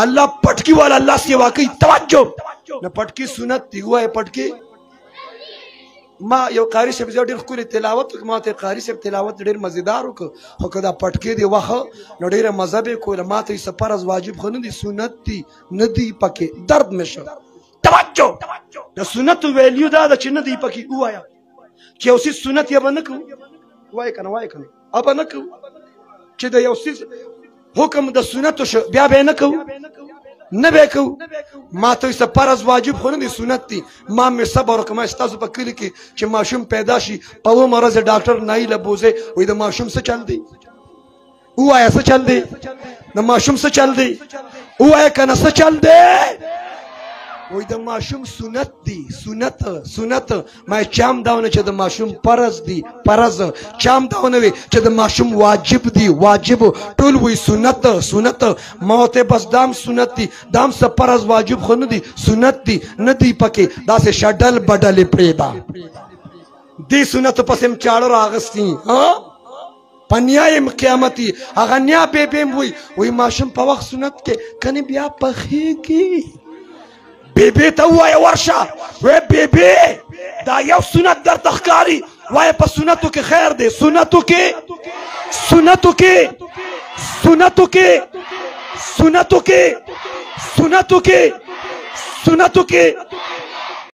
अल्लाह पटकी वाला अल्लाह से वाकई तवज्जो न पटकी सुनत थी हुआ है पटकी माँ यो कारी से ډېر ښکلې تلاوت ما ته قاری صاحب تلاوت ډېر مزیدار وکړ خو که دا پټکې دی وخه نو ډېره مزه به یې کوله ما ته یې فرض واجب خو نه دي سنت دي نه دي پکې درد مې شو توجه د سنتو ویلیو دا ده چې نه دي پکې ووایه چې یو څیز سنت یې به نه کوو وایه که نه وایه که نه به نه کوو چې د یو څیز حکم د سنتو شو بیا به یې نه کوو نه به کوو ما ته یې فرض واجب خو نه دي سنت دي ما مې صبر وکړه ما ستاسو په کلي کې چې ماشوم پیدا شي په اومه ورځ ډاکټر نایله بوزې وایي د ماشوم څه چل دی ووایه څه چل دی د ماشوم څه چل دی ووایه که نه څه چل دی وای د ماشوم سنت دی سنت ما چام داونه چې د ماشوم فرض دی فرض چام داونه وي چې د ماشوم واجب دی واجب ټول وی سنت ما ته بس دام سنت دی دام څه فرض واجب خو نه دی سنت دی نه دی پکې داسې شډل بدل پریدا دی سنت پسې م چاړه راغستی ها پنیایم قیامتي هغه نیا به وی ماشوم په وخت سنت کې کني بیا پخېږي بیبی ته ووایه ورشه وی بیبی دا یو سنت درته ښکاري وایه په سنتو کې خیر دی سنتو کې